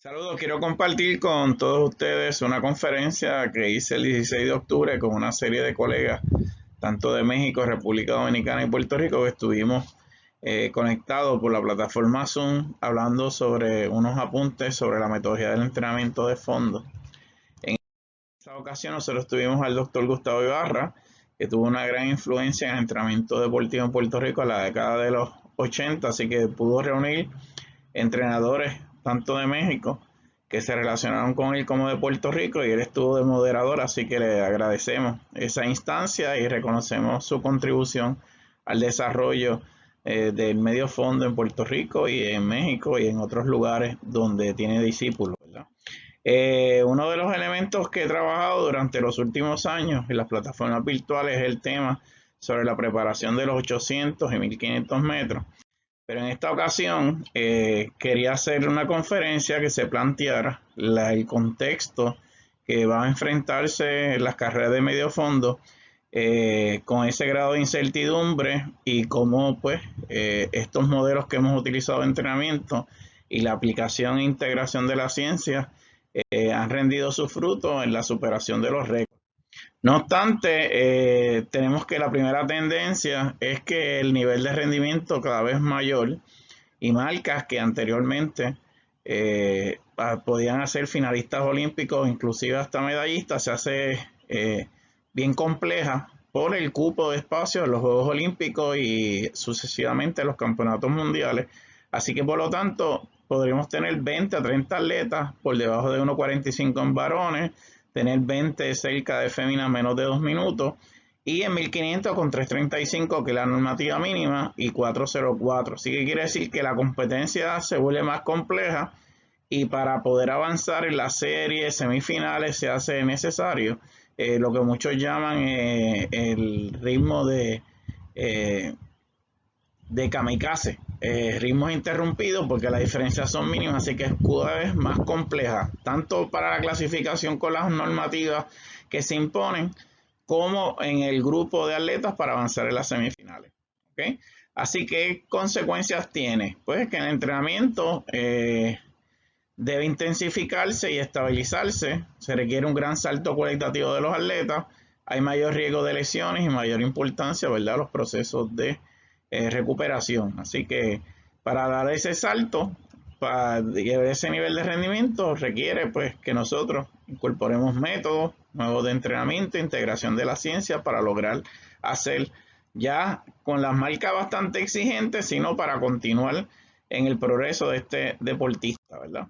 Saludos, quiero compartir con todos ustedes una conferencia que hice el 16 de octubre con una serie de colegas, tanto de México, República Dominicana y Puerto Rico, que estuvimos conectados por la plataforma Zoom hablando sobre unos apuntes sobre la metodología del entrenamiento de fondo. En esta ocasión nosotros tuvimos al doctor Gustavo Ibarra, que tuvo una gran influencia en el entrenamiento deportivo en Puerto Rico en la década de los 80, así que pudo reunir entrenadores tanto de México que se relacionaron con él como de Puerto Rico, y él estuvo de moderador, así que le agradecemos esa instancia y reconocemos su contribución al desarrollo del medio fondo en Puerto Rico y en México y en otros lugares donde tiene discípulos, ¿verdad? Uno de los elementos que he trabajado durante los últimos años en las plataformas virtuales es el tema sobre la preparación de los 800 y 1500 metros. Pero en esta ocasión quería hacer una conferencia que se planteara el contexto que va a enfrentarse las carreras de medio fondo con ese grado de incertidumbre, y cómo pues estos modelos que hemos utilizado de entrenamiento y la aplicación e integración de la ciencia han rendido su fruto en la superación de los récords. No obstante, tenemos que la primera tendencia es que el nivel de rendimiento cada vez mayor, y marcas que anteriormente podían hacer finalistas olímpicos, inclusive hasta medallistas, se hace bien compleja por el cupo de espacio en los Juegos Olímpicos y sucesivamente en los campeonatos mundiales. Así que por lo tanto podríamos tener 20 a 30 atletas por debajo de 1.45 en varones, tener 20 cerca de féminas menos de 2 minutos, y en 1500 con 3.35, que es la normativa mínima, y 4.04. Así que quiere decir que la competencia se vuelve más compleja, y para poder avanzar en las series semifinales se hace necesario lo que muchos llaman el ritmo de kamikaze, ritmos interrumpidos, porque las diferencias son mínimas, así que es cada vez más compleja, tanto para la clasificación con las normativas que se imponen, como en el grupo de atletas para avanzar en las semifinales. ¿Okay? Así que, ¿qué consecuencias tiene? Pues que el entrenamiento debe intensificarse y estabilizarse, se requiere un gran salto cualitativo de los atletas, hay mayor riesgo de lesiones y mayor importancia, ¿verdad?, los procesos de recuperación. Así que para dar ese salto, para ese nivel de rendimiento, requiere pues que nosotros incorporemos métodos nuevos de entrenamiento, integración de la ciencia para lograr hacer ya con las marcas bastante exigentes, sino para continuar en el progreso de este deportista, ¿verdad?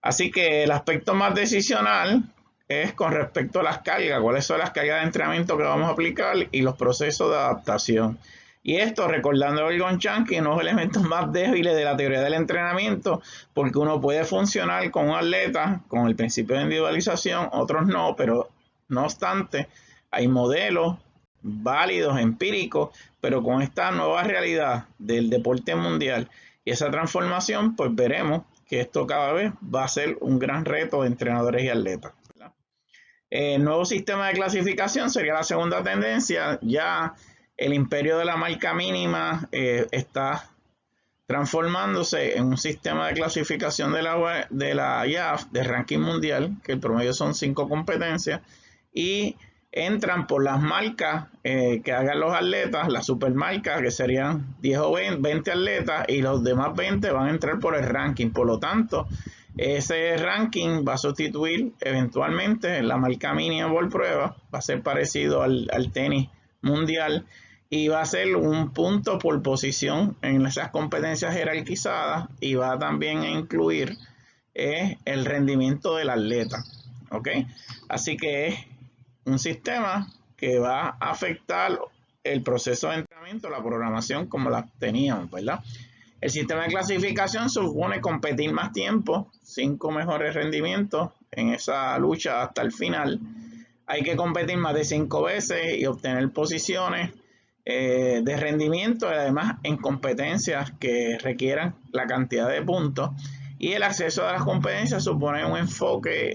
Así que el aspecto más decisional es con respecto a las cargas, cuáles son las cargas de entrenamiento que vamos a aplicar y los procesos de adaptación. Y esto recordando a Egon Chan, que uno de los elementos más débiles de la teoría del entrenamiento, porque uno puede funcionar con un atleta con el principio de individualización, otros no, pero no obstante, hay modelos válidos, empíricos, pero con esta nueva realidad del deporte mundial y esa transformación, pues veremos que esto cada vez va a ser un gran reto de entrenadores y atletas, ¿verdad? El nuevo sistema de clasificación sería la segunda tendencia. Ya el imperio de la marca mínima está transformándose en un sistema de clasificación de la IAF, de ranking mundial, que el promedio son 5 competencias, y entran por las marcas que hagan los atletas, las supermarcas, que serían 10 o 20 atletas, y los demás 20 van a entrar por el ranking. Por lo tanto, ese ranking va a sustituir eventualmente la marca mínima por prueba, va a ser parecido al tenis mundial, y va a ser un punto por posición en esas competencias jerarquizadas, y va también a incluir el rendimiento del atleta. ¿Ok? Así que es un sistema que va a afectar el proceso de entrenamiento, la programación como la teníamos, ¿verdad? El sistema de clasificación supone competir más tiempo, 5 mejores rendimientos en esa lucha hasta el final. Hay que competir más de 5 veces y obtener posiciones de rendimiento, y además en competencias que requieran la cantidad de puntos. Y el acceso a las competencias supone un enfoque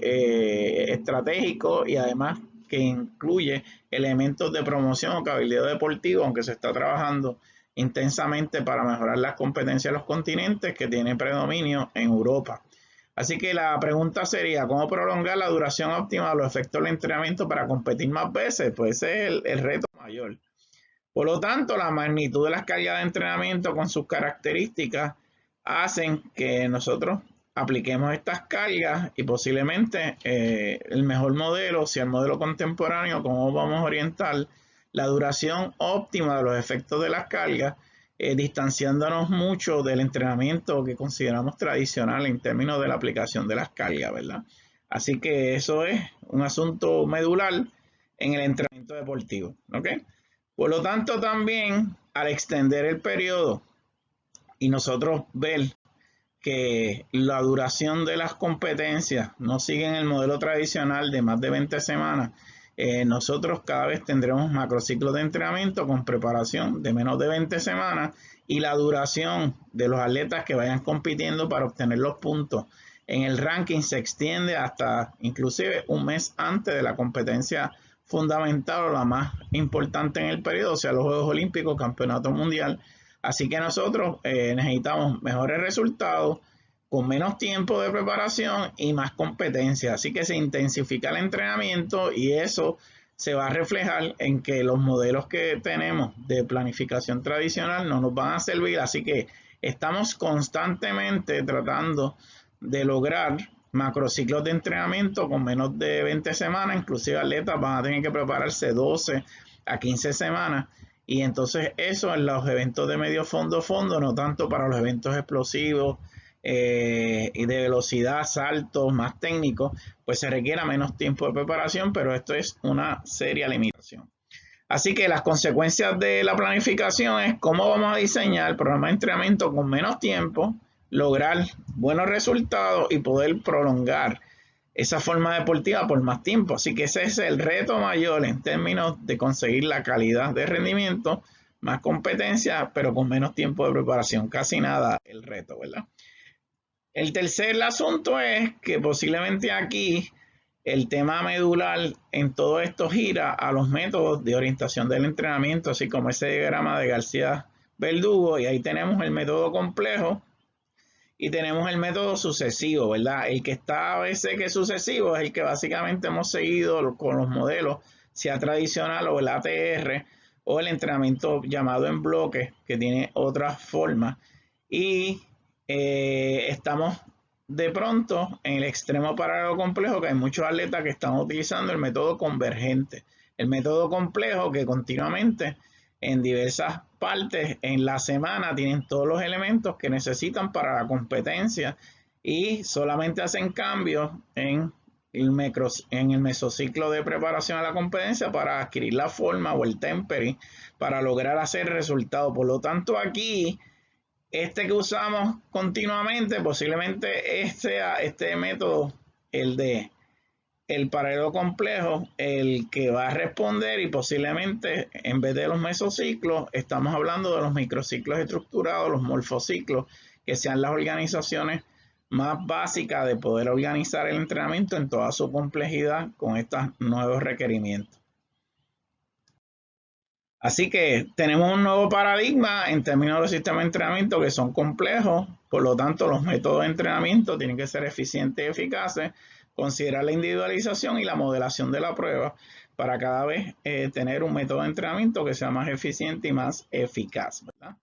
estratégico, y además que incluye elementos de promoción o cabildeo deportivo, aunque se está trabajando intensamente para mejorar las competencias de los continentes que tienen predominio en Europa. Así que la pregunta sería, ¿cómo prolongar la duración óptima de los efectos del entrenamiento para competir más veces? Pues ese es el reto mayor. Por lo tanto, la magnitud de las cargas de entrenamiento con sus características hacen que nosotros apliquemos estas cargas y posiblemente el mejor modelo, si el modelo contemporáneo, cómo vamos a orientar la duración óptima de los efectos de las cargas, distanciándonos mucho del entrenamiento que consideramos tradicional en términos de la aplicación de las cargas, ¿verdad? Así que eso es un asunto medular en el entrenamiento deportivo, ¿ok? Por lo tanto, también al extender el periodo y nosotros ver que la duración de las competencias no siguen el modelo tradicional de más de 20 semanas, nosotros cada vez tendremos macrociclos de entrenamiento con preparación de menos de 20 semanas y la duración de los atletas que vayan compitiendo para obtener los puntos en el ranking se extiende hasta inclusive un mes antes de la competencia fundamental o la más importante en el periodo, o sea, los Juegos Olímpicos, Campeonato Mundial. Así que nosotros necesitamos mejores resultados con menos tiempo de preparación y más competencia. Así que se intensifica el entrenamiento y eso se va a reflejar en que los modelos que tenemos de planificación tradicional no nos van a servir. Así que estamos constantemente tratando de lograr macrociclos de entrenamiento con menos de 20 semanas, inclusive atletas van a tener que prepararse 12 a 15 semanas y entonces eso en los eventos de medio fondo, no tanto para los eventos explosivos y de velocidad, saltos más técnicos, pues se requiere menos tiempo de preparación, pero esto es una seria limitación. Así que las consecuencias de la planificación es cómo vamos a diseñar el programa de entrenamiento con menos tiempo, lograr buenos resultados y poder prolongar esa forma deportiva por más tiempo. Así que ese es el reto mayor en términos de conseguir la calidad de rendimiento, más competencia, pero con menos tiempo de preparación. Casi nada el reto, ¿verdad? El tercer asunto es que posiblemente aquí el tema medular en todo esto gira a los métodos de orientación del entrenamiento, así como ese diagrama de García Verdugo, y ahí tenemos el método complejo y tenemos el método sucesivo, ¿verdad? El que está a veces que es sucesivo es el que básicamente hemos seguido con los modelos, sea tradicional o el ATR o el entrenamiento llamado en bloque, que tiene otras formas. Y estamos de pronto en el extremo paralelo complejo, que hay muchos atletas que están utilizando el método convergente. El método complejo que continuamente en diversas partes en la semana tienen todos los elementos que necesitan para la competencia y solamente hacen cambios en el mesociclo de preparación a la competencia para adquirir la forma o el tempering para lograr hacer resultados. Por lo tanto, aquí este que usamos continuamente posiblemente sea este método, el paralelo complejo, el que va a responder y posiblemente en vez de los mesociclos estamos hablando de los microciclos estructurados, los morfociclos, que sean las organizaciones más básicas de poder organizar el entrenamiento en toda su complejidad con estos nuevos requerimientos. Así que tenemos un nuevo paradigma en términos de sistemas de entrenamiento que son complejos, por lo tanto los métodos de entrenamiento tienen que ser eficientes y eficaces, considerar la individualización y la modelación de la prueba para cada vez tener un método de entrenamiento que sea más eficiente y más eficaz, ¿verdad?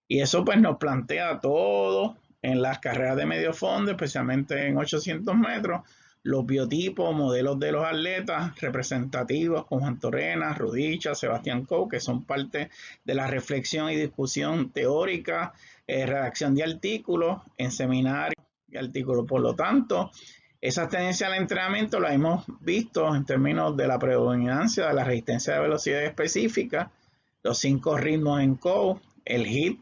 Y eso pues nos plantea todo en las carreras de medio fondo, especialmente en 800 metros, los biotipos, modelos de los atletas representativos como Juan Torrena, Rudicha, Sebastián Coe, que son parte de la reflexión y discusión teórica, redacción de artículos en seminarios y artículos. Por lo tanto, esas tendencias al entrenamiento las hemos visto en términos de la predominancia de la resistencia de velocidad específica, los 5 ritmos en Coe, el HIIT,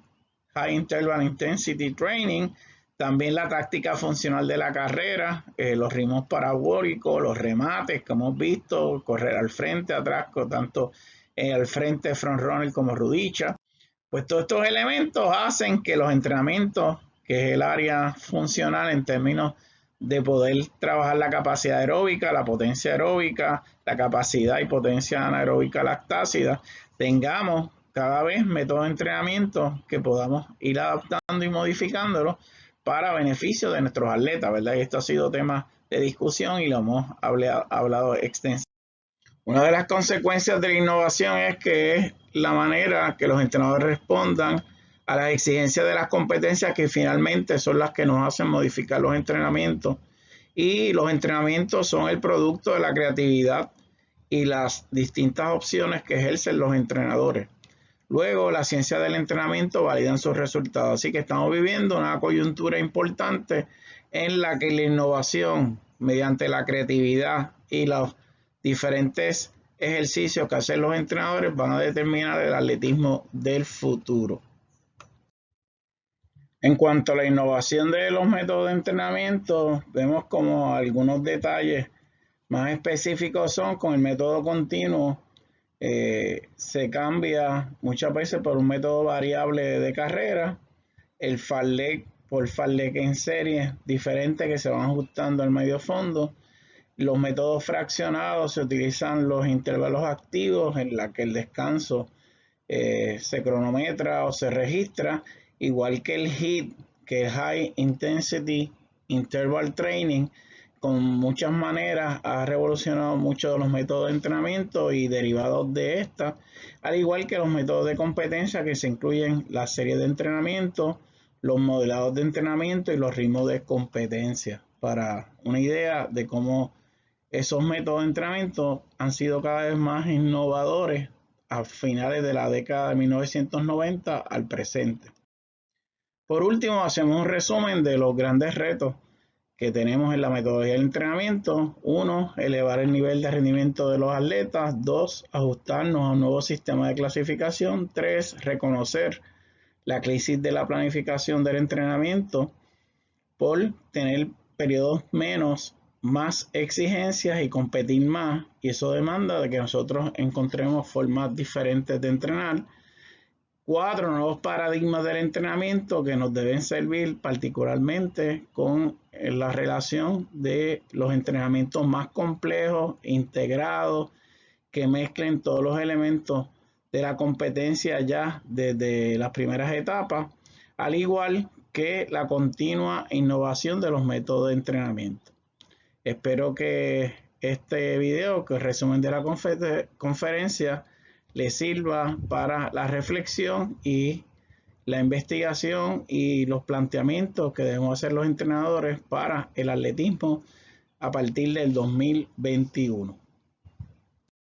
High Interval Intensity Training, también la táctica funcional de la carrera, los ritmos parabólicos, los remates que hemos visto, correr al frente, atrás, tanto al frente front runner como Rudicha. Pues todos estos elementos hacen que los entrenamientos, que es el área funcional en términos de poder trabajar la capacidad aeróbica, la potencia aeróbica, la capacidad y potencia anaeróbica lactácida, tengamos cada vez métodos de entrenamiento que podamos ir adaptando y modificándolos para beneficio de nuestros atletas, ¿verdad? Y esto ha sido tema de discusión y lo hemos hablado extensamente. Una de las consecuencias de la innovación es que es la manera que los entrenadores respondan a las exigencias de las competencias que finalmente son las que nos hacen modificar los entrenamientos. Y los entrenamientos son el producto de la creatividad y las distintas opciones que ejercen los entrenadores. Luego, la ciencia del entrenamiento validan sus resultados. Así que estamos viviendo una coyuntura importante en la que la innovación, mediante la creatividad y los diferentes ejercicios que hacen los entrenadores, van a determinar el atletismo del futuro. En cuanto a la innovación de los métodos de entrenamiento, vemos como algunos detalles más específicos son con el método continuo. Se cambia muchas veces por un método variable de carrera, el fartlek por fartlek en serie diferente que se van ajustando al medio fondo. Los métodos fraccionados se utilizan los intervalos activos en la que el descanso se cronometra o se registra, igual que el HIIT, que es High Intensity Interval Training. Con muchas maneras ha revolucionado muchos de los métodos de entrenamiento y derivados de esta, al igual que los métodos de competencia que se incluyen la serie de entrenamiento, los modelados de entrenamiento y los ritmos de competencia, para una idea de cómo esos métodos de entrenamiento han sido cada vez más innovadores a finales de la década de 1990 al presente. Por último, hacemos un resumen de los grandes retos que tenemos en la metodología del entrenamiento. 1, elevar el nivel de rendimiento de los atletas. 2, ajustarnos a un nuevo sistema de clasificación. 3, reconocer la crisis de la planificación del entrenamiento por tener periodos menos, más exigencias y competir más, y eso demanda de que nosotros encontremos formas diferentes de entrenar. 4, nuevos paradigmas del entrenamiento que nos deben servir particularmente con la relación de los entrenamientos más complejos, integrados, que mezclen todos los elementos de la competencia ya desde las primeras etapas, al igual que la continua innovación de los métodos de entrenamiento. Espero que este video, que es resumen de la conferencia, le sirva para la reflexión y la investigación y los planteamientos que debemos hacer los entrenadores para el atletismo a partir del 2021.